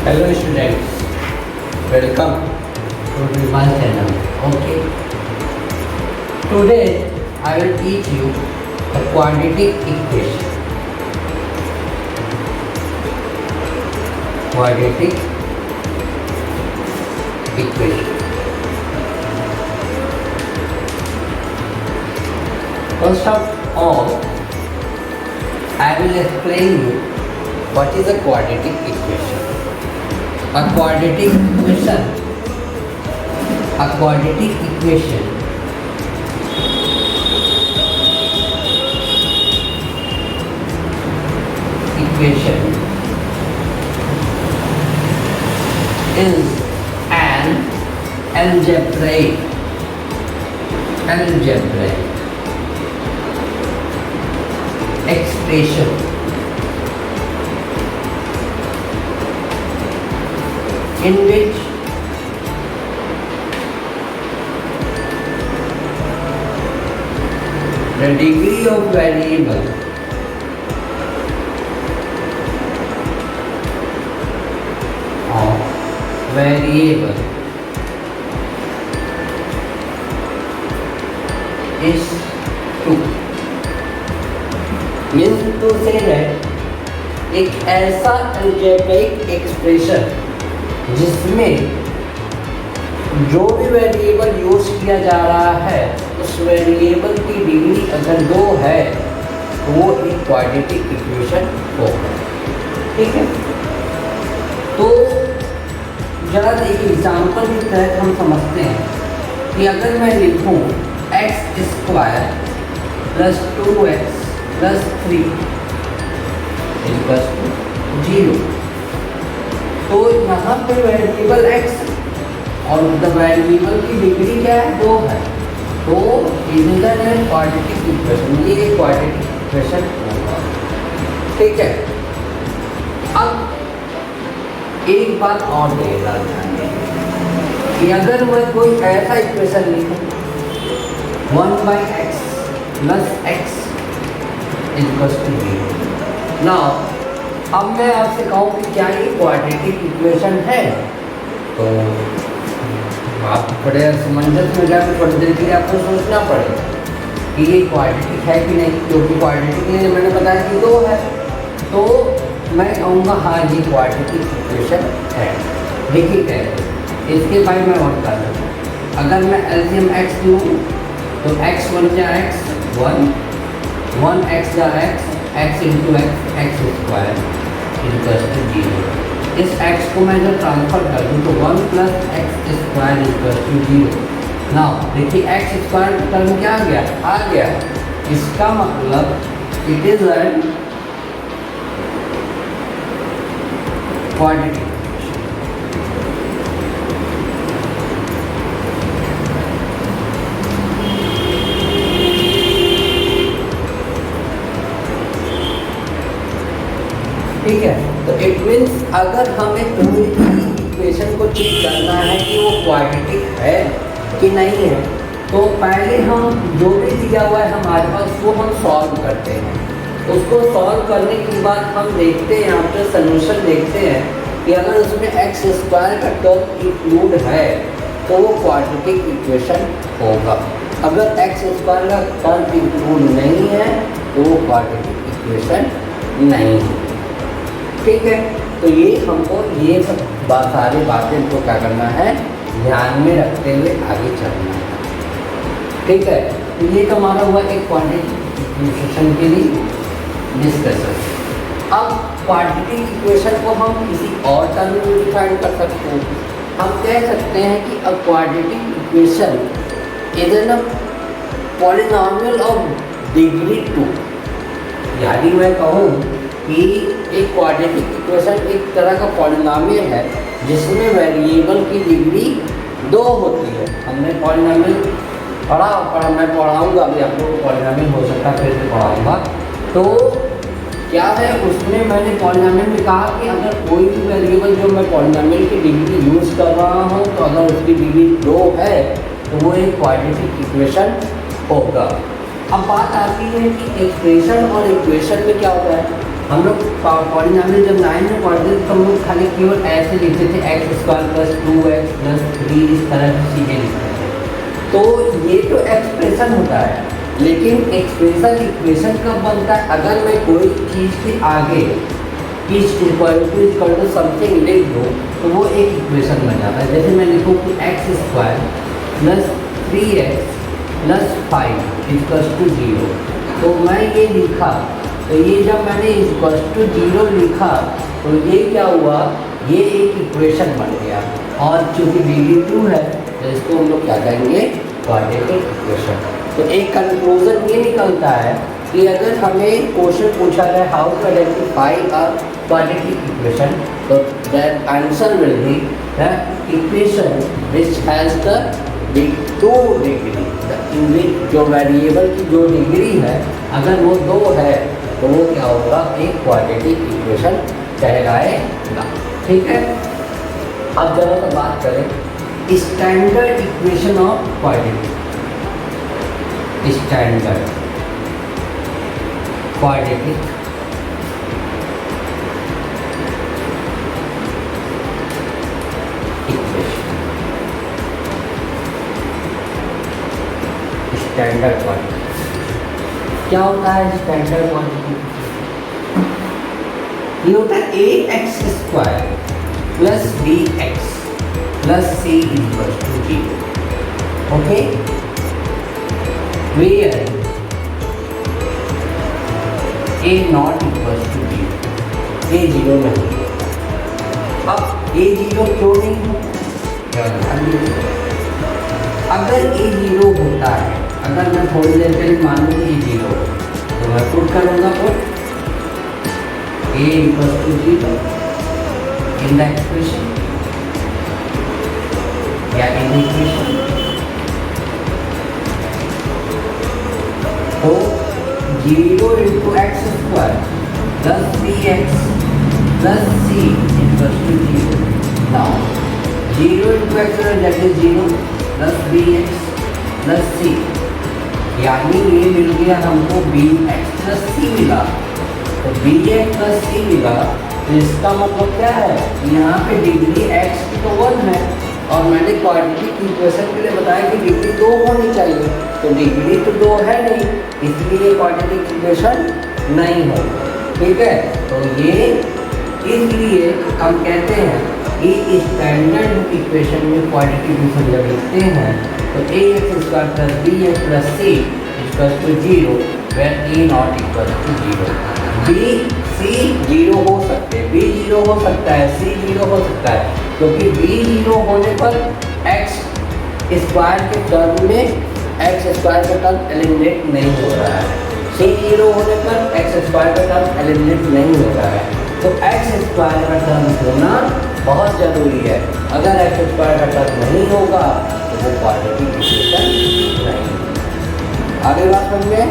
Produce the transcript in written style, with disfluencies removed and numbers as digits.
Hello students, welcome to my channel. Okay. Today I will teach you a quadratic equation. Quadratic equation. First of all, I will explain you what is a quadratic equation. A quadratic equation is an algebraic expression in which the degree of variable is 2. Means to say that एक ऐसा algebraic expression जिसमें जो भी variable use किया जा रहा है उस वेरिएबल की डिग्री अगर 2 है तो वो एक क्वाड्रेटिक इक्वेशन होगा। ठीक है, तो जरा एक एग्जाम्पल के तहत हम समझते हैं कि अगर मैं लिखूं x² + 2x + 3 = 0, तो यहाँ पे वेरिएबल x और द वेरिएबल की डिग्री क्या है, 2 है, तो इधर है क्वाड्रेटिक इक्वेशन, ये एक क्वाड्रेटिक इक्वेशन होगा। ठीक है, अब एक बात और देगा ध्यान कि अगर मैं कोई ऐसा इक्वेशन लिखूं 1/x + x = 0। नाउ अब मैं आपसे कहूँ कि क्या ये क्वाड्रेटिक इक्वेशन है, तो आप थोड़े असमंजस में जाकर थोड़ी देर के लिए आपको सोचना पड़ेगा कि ये क्वाड्रेटिक है कि नहीं, क्योंकि क्वाड्रेटिक नहीं मैंने बताया कि 2 है, तो मैं कहूँगा हाँ ये क्वाड्रेटिक इक्वेशन है। देखिए कैसे, इसके भाई मैं और कर दूँ, अगर मैं एलसीएम x लूँ तो x 1 जा x 1, 1x जा x, x × x x² = 0। इस x को मैं जब ट्रांसफर कर दूँ तो 1 + x² = 0। नाउ देखिए x² टर्म क्या आ गया, इसका मतलब इट इज एन क्वाड्रेटिक। ठीक है, तो इट मीन्स अगर हमें कोई इक्वेशन को चेक करना है कि वो क्वाड्रेटिक है कि नहीं है, तो पहले हम जो भी दिया हुआ है हमारे पास वो हम सॉल्व करते हैं। उसको सॉल्व करने के बाद हम देखते हैं, यहाँ पे सोल्यूशन देखते हैं कि अगर उसमें x² का टर्म इंक्लूड है तो वो क्वाड्रेटिक इक्वेशन होगा। अगर x² का टर्म इंक्लूड नहीं है तो वो क्वाड्रेटिक इक्वेशन नहीं है। ठीक है, तो ये हमको ये सब सारी बातें को क्या करना है, ध्यान में रखते हुए आगे चलना है। ठीक है, तो ये हमारा हुआ एक क्वाड्रेटिक इक्वेशन के लिए डिस्कशन। अब क्वाड्रेटिक इक्वेशन को हम किसी और टर्म में डिफाइन कर सकते हैं। हम कह सकते हैं कि अ quadratic equation is an polynomial of degree 2। यानी मैं कहूँ कि एक क्वाड्रेटिक इक्वेशन एक तरह का पॉलिनॉमियल है जिसमें वेरिएबल की डिग्री 2 होती है। हमने पॉलिनॉमियल पढ़ा मैं पढ़ाऊँगा अभी आप लोगों को, पॉलिनॉमियल हो सकता है फिर से पढ़ाऊँगा। तो क्या है, उसमें मैंने पॉलिनॉमियल में कहा कि अगर कोई भी वेरिएबल जो मैं पॉलिनॉमियल की डिग्री यूज़ कर रहा हूँ तो अगर उसकी डिग्री 2 है तो वो एक क्वाड्रेटिक इक्वेशन होगा। अब बात आती है कि एक्सप्रेशन और इक्वेशन में क्या होता है। हम लोग पॉलिनॉमियल जब 9 में पढ़ते थे तो हम लोग खाली केवल ऐसे लिखते थे x² + 2x + 3 इस तरह की चीज़ें लिखते थे। तो ये तो एक्सप्रेशन होता है, लेकिन एक्सप्रेशन इक्वेशन कब बनता है? अगर मैं कोई चीज़ के आगे इक्वल टू समथिंग लिख दूँ तो वो एक इक्वेशन बन जाता है। जैसे मैं लिखूँ कि x² + 3x + 5 = 0, तो मैं ये लिखा, तो ये जब मैंने =0 लिखा तो ये क्या हुआ, ये एक इक्वेशन बन गया। और चूँकि डिग्री 2 है तो इसको हम लोग क्या कहेंगे, क्वाड्रेटिक इक्वेशन। तो एक कंक्लूजन ये निकलता है कि अगर हमें क्वेश्चन पूछा जाए how to identify a quadratic equation, तो that answer will be the equation which has the 2 degree, जो वेरिएबल की जो डिग्री है अगर वो 2 है तो वो क्या होगा, एक क्वाड्रेटिक इक्वेशन कहलाएगा। ठीक है, अब जरा तो बात करें standard equation of quadratic. Standard quadratic equation, standard quadratic क्या होता है? स्टैंडर्ड क्वाड्रेटिक ये होता है ax² + bx + c = 0। Okay, where a not equals to 0, a 0 नहीं। अब a 0 क्यों नहीं हो, अगर a 0 होता है, अगर मैं थोड़ी देर के लिए मान लूँ a 0 तो मैं पुट करूँगा तो a = 0 इन द एक्सप्रेशन या इन द इक्वेशन। तो 0 × x² + bx + c = 0। Now 0 × x that is 0 + bx + c, यानी ये मिल गया हमको bx + c मिला। तो bx + c मिला तो इसका मतलब क्या है, यहाँ पे डिग्री x की तो 1 है और मैंने क्वाड्रेटिक इक्वेशन के लिए बताया कि डिग्री 2 होनी चाहिए, तो डिग्री तो 2 है नहीं, इसलिए क्वाड्रेटिक इक्वेशन नहीं है। ठीक है, तो ये इसलिए हम कहते हैं कि स्टैंडर्ड इक्वेशन में क्वाड्रेटिक इक्वेशन जब लिखते हैं तो ax² + bx + c = 0 where a not equal to 0। b c 0 हो सकते हैं, b 0 हो सकता है, c 0 हो सकता है, क्योंकि b 0 होने पर x² के टर्म में x² का टर्म एलिमिनेट नहीं हो रहा है, c 0 होने पर x² का टर्म एलिमिनेट नहीं हो रहा है। तो x² का टर्म होना बहुत ज़रूरी है। अगर x² का टर्म नहीं होगा तो वो क्वाड्रेटिक इक्वेशन नहीं। आगे बात समझ में